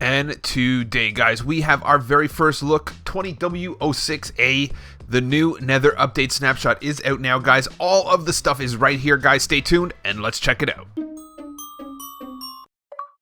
And today, guys, we have our very first look, 20W06A. The new Nether update snapshot is out now, guys. All of the stuff is right here, guys. Stay tuned and let's check it out.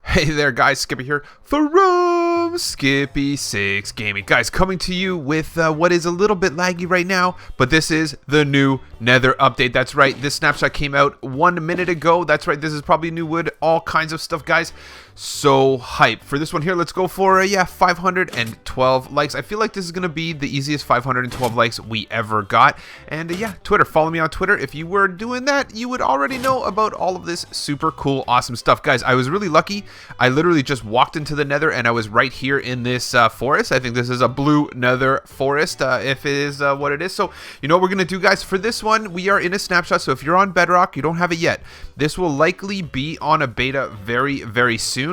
Hey there, guys, Skippy here from Skippy 6 Gaming. Guys, coming to you with what is a little bit laggy right now, but this is the new Nether update. That's right, this snapshot came out 1 minute ago. That's right, this is probably new wood, all kinds of stuff, guys. So hype. For this one here, let's go for, 512 likes. I feel like this is going to be the easiest 512 likes we ever got. And yeah, Twitter, follow me on Twitter. If you were doing that, you would already know about all of this super cool, awesome stuff. Guys, I was really lucky. I literally just walked into the Nether and I was right here in this forest. I think this is a blue Nether forest, if it is what it is. So, you know what we're going to do, guys? For this one, we are in a snapshot. So if you're on Bedrock, you don't have it yet. This will likely be on a beta very, very soon.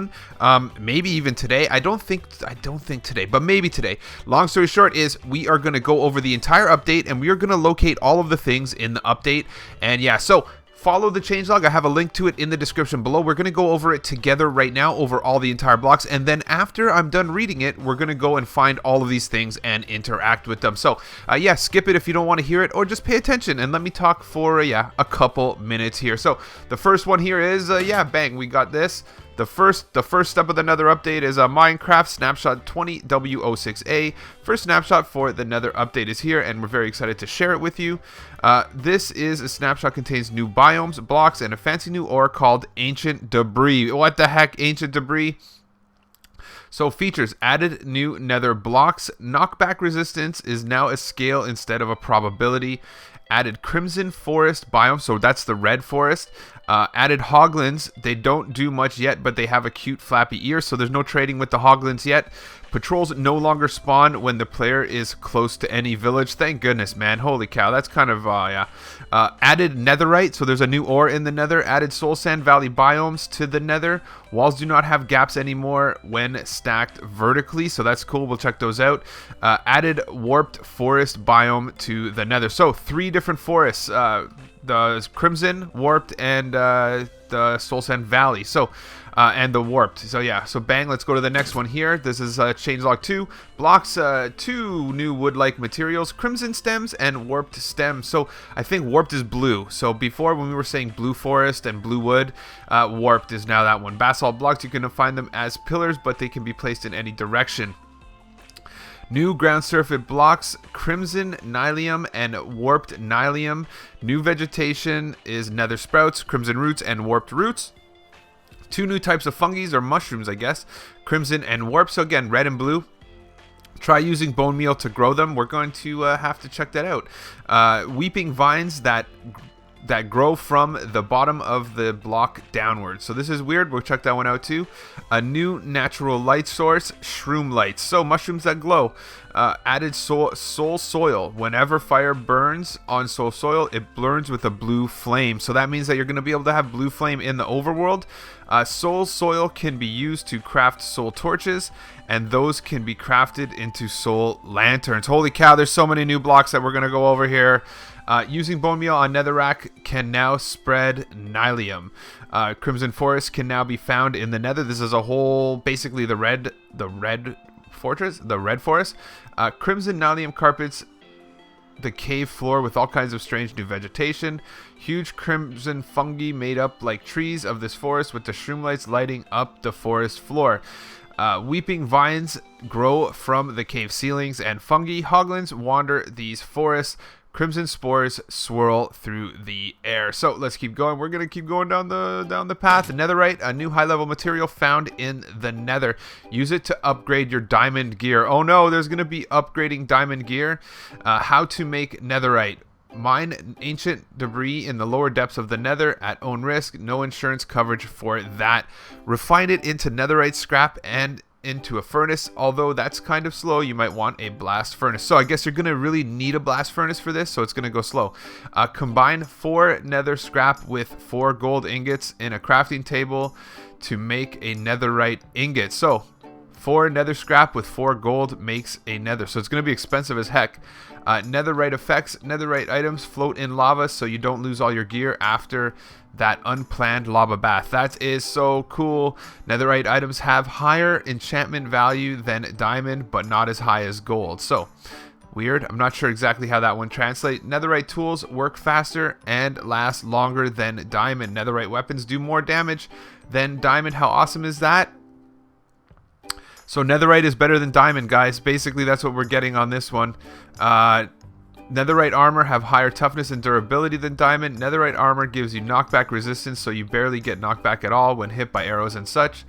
Maybe even today. I don't think today, but maybe today. Long story short is we are going to go over the entire update and we are going to locate all of the things in the update. And yeah, so follow the changelog. I have a link to it in the description below. We're going to go over it together right now, over all the entire blocks. And then after I'm done reading it, we're going to go and find all of these things and interact with them. So yeah, skip it if you don't want to hear it, or just pay attention and let me talk for a couple minutes here. So the first one here is bang, we got this. The first step of the Nether update is a Minecraft snapshot 20W06A. First snapshot for the Nether update is here, and we're very excited to share it with you. This is a snapshot, contains new biomes, blocks, and a fancy new ore called Ancient Debris. What the heck, Ancient Debris? So features, added new Nether blocks. Knockback resistance is now a scale instead of a probability. Added Crimson Forest biome, so that's the red forest. Added Hoglins. They don't do much yet, but they have a cute flappy ear, so there's no trading with the Hoglins yet. Patrols no longer spawn when the player is close to any village. Thank goodness, man. Holy cow, that's kind of, added Netherite, so there's a new ore in the Nether. Added Soul Sand Valley biomes to the Nether. Walls do not have gaps anymore when stacked vertically, so that's cool. We'll check those out. Added Warped Forest biome to the Nether. So 3 different forests. The Crimson, Warped, and the Soul Sand Valley. So, and the Warped. So yeah, so bang, let's go to the next one here. This is changelog 2. Blocks 2 new wood-like materials, Crimson stems and Warped stems. So I think Warped is blue. So before, when we were saying blue forest and blue wood, Warped is now that one. Basalt blocks, you can find them as pillars, but they can be placed in any direction. New ground surface blocks, Crimson Nylium and Warped Nylium. New vegetation is Nether sprouts, Crimson roots, and Warped roots. 2 new types of fungi, or mushrooms, I guess. Crimson and Warped, so again, red and blue. Try using bone meal to grow them. We're going to have to check that out. Weeping vines that grow from the bottom of the block downwards. So this is weird. We'll check that one out too. A new natural light source, shroom lights. So mushrooms that glow. Added soul soil. Whenever fire burns on soul soil, it burns with a blue flame. So that means that you're going to be able to have blue flame in the overworld. Soul soil can be used to craft soul torches, and those can be crafted into soul lanterns. Holy cow, there's so many new blocks that we're going to go over here. Using bone meal on netherrack can now spread Nylium. Crimson Forest can now be found in the Nether. This is a whole, basically the red forest. Crimson Nylium carpets the cave floor with all kinds of strange new vegetation. Huge crimson fungi made up like trees of this forest, with the shroom lights lighting up the forest floor. Weeping vines grow from the cave ceilings, and fungi hoglins wander these forests. Crimson spores swirl through the air. So let's keep going. We're gonna keep going down the path. Netherite, a new high-level material found in the Nether. Use it to upgrade your diamond gear. Oh no, there's gonna be upgrading diamond gear. How to make Netherite. Mine ancient debris in the lower depths of the Nether at own risk. No insurance coverage for that. Refine it into Netherite scrap and into a furnace, although that's kind of slow. You might want a blast furnace, so I guess you're gonna really need a blast furnace for this, so it's gonna go slow. Combine 4 nether scrap with 4 gold ingots in a crafting table to make a netherite ingot. So 4 nether scrap with 4 gold makes a nether. So it's going to be expensive as heck. Netherite effects. Netherite items float in lava so you don't lose all your gear after that unplanned lava bath. That is so cool. Netherite items have higher enchantment value than diamond, but not as high as gold. So, weird. I'm not sure exactly how that one translates. Netherite tools work faster and last longer than diamond. Netherite weapons do more damage than diamond. How awesome is that? So netherite is better than diamond, guys. Basically, that's what we're getting on this one. Netherite armor have higher toughness and durability than diamond. Netherite armor gives you knockback resistance, so you barely get knockback at all when hit by arrows and such.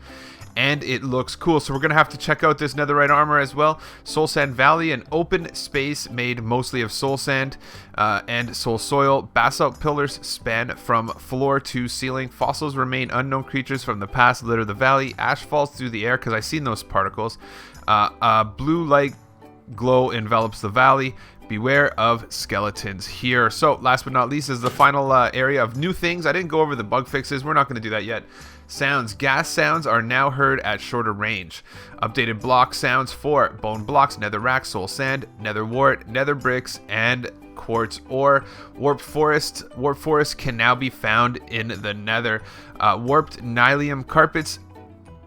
And it looks cool, so we're going to have to check out this netherite armor as well. Soul Sand Valley, an open space made mostly of soul sand and soul soil. Basalt pillars span from floor to ceiling. Fossils remain unknown creatures from the past litter the valley. Ash falls through the air because I've seen those particles. Blue light glow envelops the valley. Beware of skeletons here. So last but not least is the final area of new things. I didn't go over the bug fixes. We're not going to do that yet. Sounds. Gas sounds are now heard at shorter range. Updated block sounds for bone blocks, nether rack, soul sand, nether wart, nether bricks, and quartz ore. Warped forest can now be found in the nether. Warped nylium carpets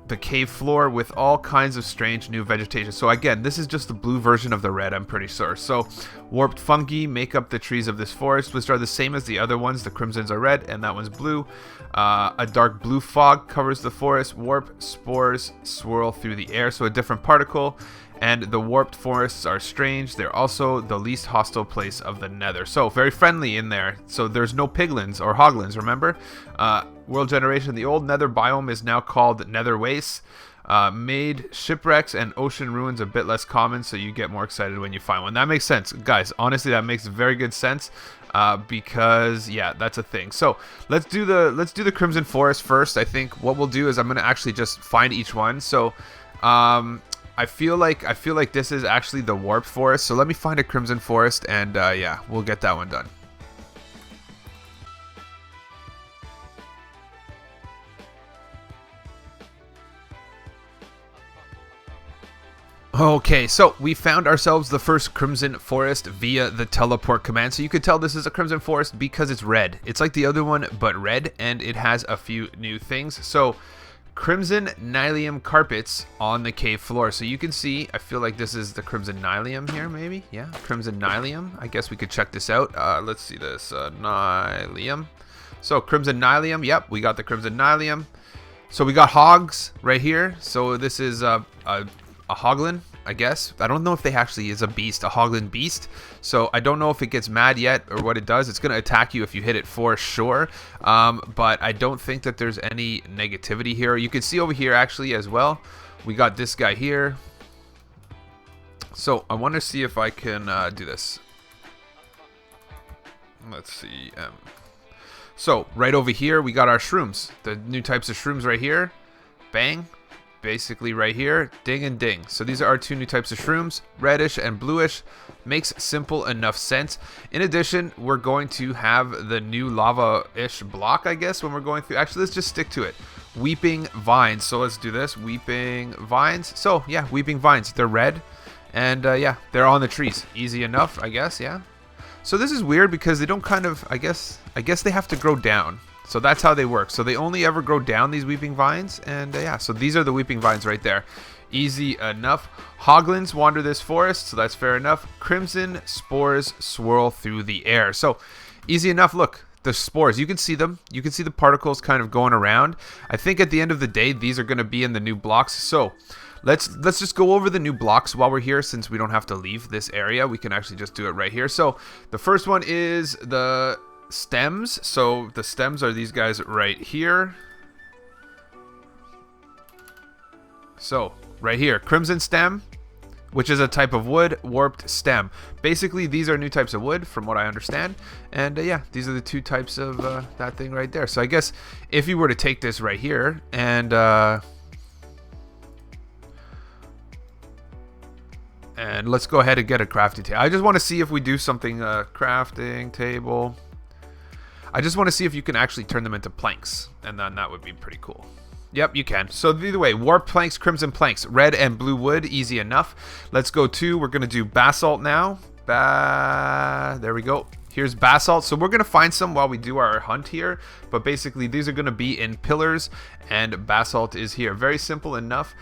the cave floor with all kinds of strange new vegetation. So again, this is just the blue version of the red, I'm pretty sure. So warped fungi make up the trees of this forest, which are the same as the other ones. The crimsons are red and that one's blue. A dark blue fog covers the forest. Warp spores swirl through the air, so a different particle. And the warped forests are strange. They're also the least hostile place of the nether. So very friendly in there. So there's no piglins or hoglins, remember? World generation. The old nether biome is now called nether wastes. Made shipwrecks and ocean ruins a bit less common, so you get more excited when you find one. That makes sense. Guys, honestly, that makes very good sense. Because yeah, that's a thing. So let's do the Crimson Forest first. I think what we'll do is I'm gonna actually just find each one. So I feel like this is actually the warped forest. So let me find a Crimson Forest and yeah, we'll get that one done. Okay, so we found ourselves the first Crimson Forest via the teleport command. So you could tell this is a Crimson Forest because it's red. It's like the other one, but red, and it has a few new things. So Crimson Nylium carpets on the cave floor. So you can see, I feel like this is the Crimson Nylium here, maybe? Yeah, Crimson Nylium. I guess we could check this out. Let's see this, Nylium. So Crimson Nylium, yep, we got the Crimson Nylium. So we got hogs right here. So this is a hoglin, I guess. I don't know if they actually is a beast, a hoglin beast. So I don't know if it gets mad yet or what it does. It's going to attack you if you hit it for sure. But I don't think that there's any negativity here. You can see over here actually as well. We got this guy here. So I want to see if I can do this. Let's see. So right over here, we got our shrooms. The new types of shrooms right here. Bang. Basically right here, ding and ding. So these are our two new types of shrooms, reddish and bluish. Makes simple enough sense. In addition, we're going to have the new lava-ish block, I guess, when we're going through. Actually, let's just stick to it. Weeping vines. So let's do this. Weeping vines. So yeah, weeping vines. They're red, and yeah, they're on the trees. Easy enough, I guess. Yeah. So this is weird because they don't kind of. I guess they have to grow down. So that's how they work. So they only ever grow down, these weeping vines. And yeah, so these are the weeping vines right there. Easy enough. Hoglins wander this forest, so that's fair enough. Crimson spores swirl through the air. So easy enough. Look, the spores, you can see them. You can see the particles kind of going around. I think at the end of the day, these are going to be in the new blocks. So let's just go over the new blocks while we're here, since we don't have to leave this area. We can actually just do it right here. So the first one is the stems. So the stems are these guys right here. So right here, crimson stem, which is a type of wood. Warped stem. Basically, these are new types of wood from what I understand. And yeah, these are the two types of that thing right there. So I guess if you were to take this right here and let's go ahead and get a crafting table. I just want to see if we do something. Crafting table. I just want to see if you can actually turn them into planks, and then that would be pretty cool. Yep, you can. So either way, warp planks, crimson planks, red and blue wood, easy enough. Let's go to, we're going to do basalt now. There we go. Here's basalt. So we're going to find some while we do our hunt here. But basically, these are going to be in pillars, and basalt is here. Very simple enough.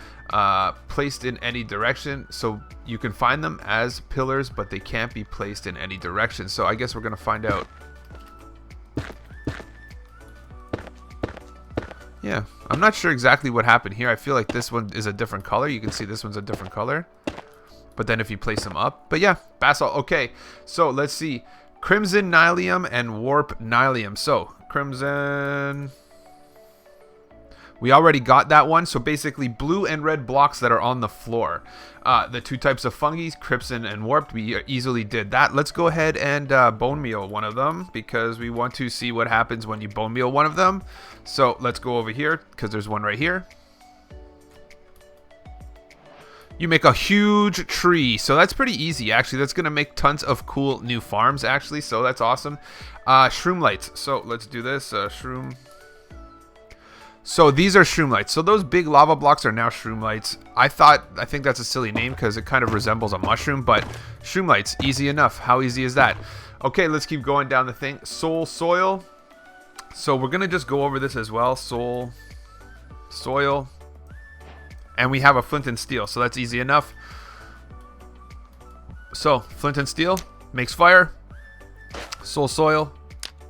Placed in any direction. So you can find them as pillars, but they can't be placed in any direction. So I guess we're going to find out. Yeah, I'm not sure exactly what happened here. I feel like this one is a different color. You can see this one's a different color. But then if you place them up. But yeah, basalt. Okay, so let's see. Crimson nylium and warp nylium. So, crimson... We already got that one. So basically blue and red blocks that are on the floor. The two types of fungi, crimson and warped, we easily did that. Let's go ahead and bone meal one of them, because we want to see what happens when you bone meal one of them. So let's go over here, because there's one right here. You make a huge tree. So that's pretty easy, actually. That's going to make tons of cool new farms, actually. So that's awesome. Shroom lights. So let's do this. Shroom... So these are shroom lights. So those big lava blocks are now shroom lights. I think that's a silly name because it kind of resembles a mushroom, but shroom lights, easy enough. How easy is that? Okay, let's keep going down the thing. Soul soil. So we're going to just go over this as well. Soul soil. And we have a flint and steel, so that's easy enough. So flint and steel makes fire. Soul soil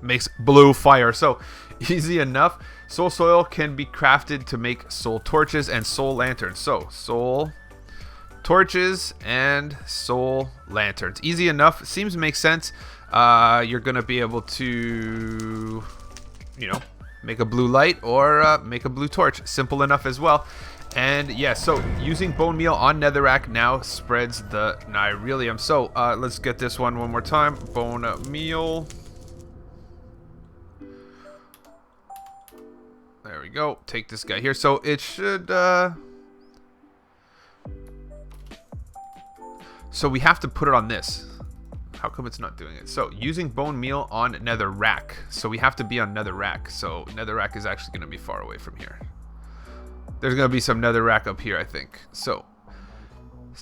makes blue fire. So easy enough. Soul soil can be crafted to make soul torches and soul lanterns. So, soul torches and soul lanterns. Easy enough. Seems to make sense. You're going to be able to, you know, make a blue light or make a blue torch. Simple enough as well. And yeah, so using bone meal on netherrack now spreads the nylium. So, let's get this one more time. Bone meal. There we go. Take this guy here. So it should... So we have to put it on this. How come it's not doing it? So using bone meal on netherrack. So we have to be on netherrack. So netherrack is actually going to be far away from here. There's going to be some netherrack up here, I think. So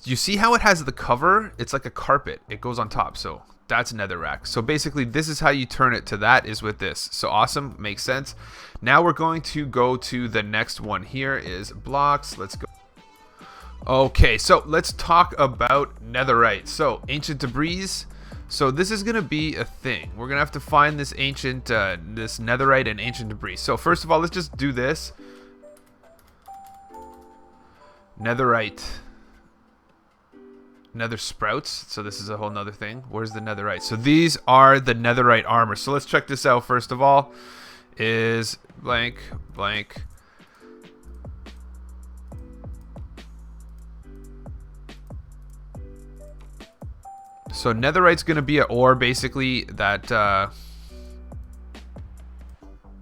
you see how it has the cover? It's like a carpet. It goes on top. So that's netherrack. So basically this is how you turn it to that, is with this. So awesome. Makes sense. Now we're going to go to the next one. Here is blocks. Let's go. Okay, so let's talk about netherite. So ancient debris. So this is going to be a thing. We're going to have to find this ancient, this netherite and ancient debris. So first of all, let's just do this. Netherite. Nether sprouts. So this is a whole nother thing. Where's the netherite? So these are the netherite armor. So let's check this out first of all. Is blank, blank. So netherite's going to be an ore, basically, that...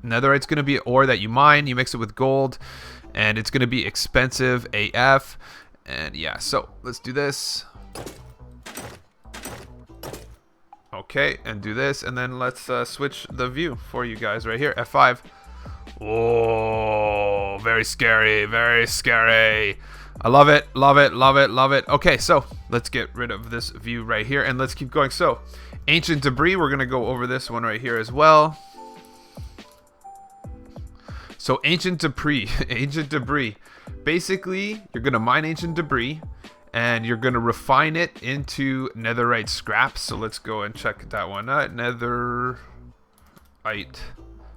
netherite's going to be an ore that you mine. You mix it with gold. And it's going to be expensive AF. And yeah, so let's do this. Okay, and do this, and then let's switch the view for you guys right here. F5. Oh, very scary, very scary. I love it, love it, love it, love it. Okay, so let's get rid of this view right here, and let's keep going. So, ancient debris, we're going to go over this one right here as well. So, ancient debris, ancient debris. Basically, you're going to mine ancient debris, and you're going to refine it into netherite scrap. So let's go and check that one out. Netherite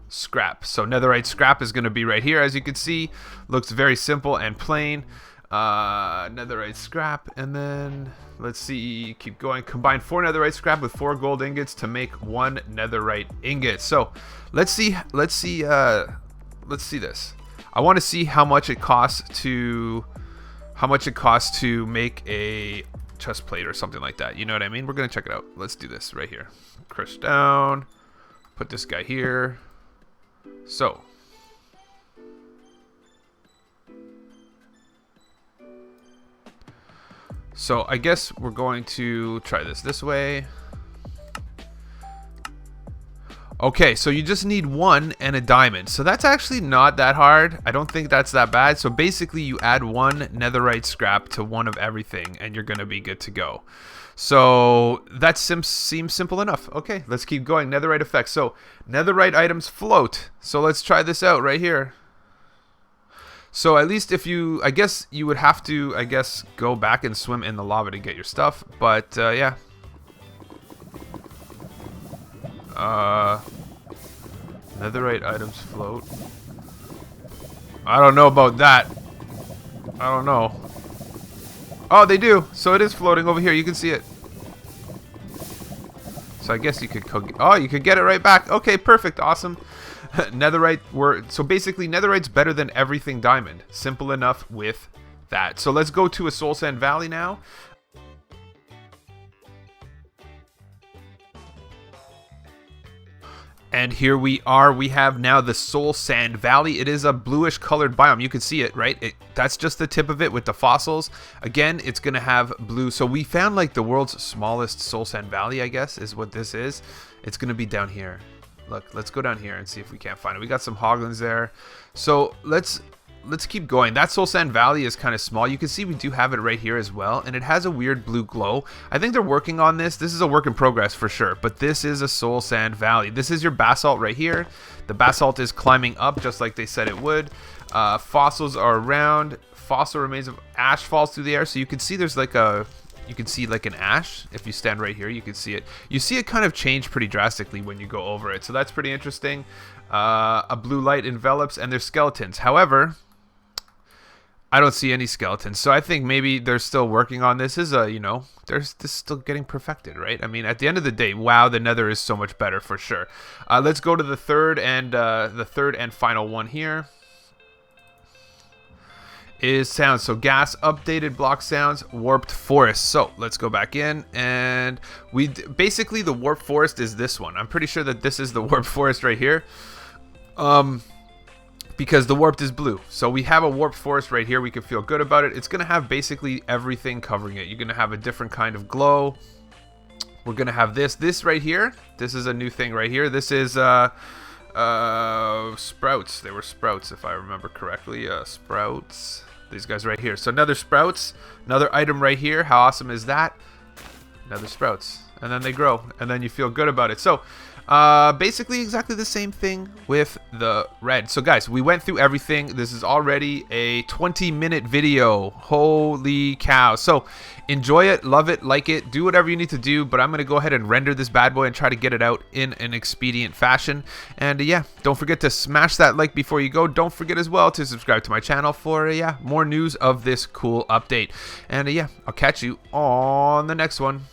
scrap. So netherite scrap is going to be right here, as you can see. Looks very simple and plain. Netherite scrap, and then let's see, keep going. Combine 4 netherite scrap with 4 gold ingots to make 1 netherite ingot. So let's see this. I want to see how much it costs to make a chest plate or something like that. You know what I mean? We're gonna check it out. Let's do this right here. Crush down. Put this guy here. So. So I guess we're going to try this way. Okay, so you just need 1 and a diamond. So that's actually not that hard. I don't think that's that bad. So basically you add 1 netherite scrap to 1 of everything and you're going to be good to go. So that seems simple enough. Okay, let's keep going. Netherite effects. So netherite items float. So let's try this out right here. So at least if you, I guess you would have to, I guess, go back and swim in the lava to get your stuff. But yeah. Netherite items float. I don't know about that. I don't know. Oh, they do. So it is floating over here. You can see it. So I guess you could cook. Oh, you could get it right back. Okay, perfect. Awesome. Netherite. So basically, netherite's better than everything diamond. Simple enough with that. So let's go to a soul sand valley now. And here we are. We have now the Soul Sand Valley. It is a bluish colored biome. You can see it, right? That's just the tip of it with the fossils. Again, it's going to have blue. So we found like the world's smallest Soul Sand Valley, I guess, is what this is. It's going to be down here. Look, let's go down here and see if we can't find it. We got some hoglins there. So let's keep going. That Soul Sand Valley is kind of small. You can see we do have it right here as well, and it has a weird blue glow. I think they're working on this. This is a work in progress for sure, but this is a Soul Sand Valley. This is your basalt right here. The basalt is climbing up just like they said it would. Fossils are around. Fossil remains of ash falls through the air, so you can see there's like a... You can see like an ash. If you stand right here, you can see it. You see it kind of change pretty drastically when you go over it, so that's pretty interesting. A blue light envelops, and there's skeletons. However, I don't see any skeletons, so I think maybe they're still working on this. You know, this is still getting perfected, right? I mean, at the end of the day, wow, the Nether is so much better for sure. Let's go to the third and final one here. Is sounds. So gas, updated block sounds, warped forest. So let's go back in, and basically the warped forest is this one. I'm pretty sure that this is the warped forest right here. Because the warped is blue. So we have a warped forest right here. We can feel good about it. It's going to have basically everything covering it. You're going to have a different kind of glow. We're going to have this right here. This is a new thing right here. This is sprouts. They were sprouts if I remember correctly. Sprouts. These guys right here. So another sprouts. Another item right here. How awesome is that? Another sprouts. And then they grow. And then you feel good about it. So basically exactly the same thing with the red. So guys, we went through everything. This is already a 20-minute video. Holy cow. So enjoy it, love it, like it, do whatever you need to do, but I'm going to go ahead and render this bad boy and try to get it out in an expedient fashion. And yeah, don't forget to smash that like before you go. Don't forget as well to subscribe to my channel for more news of this cool update. And yeah, I'll catch you on the next one.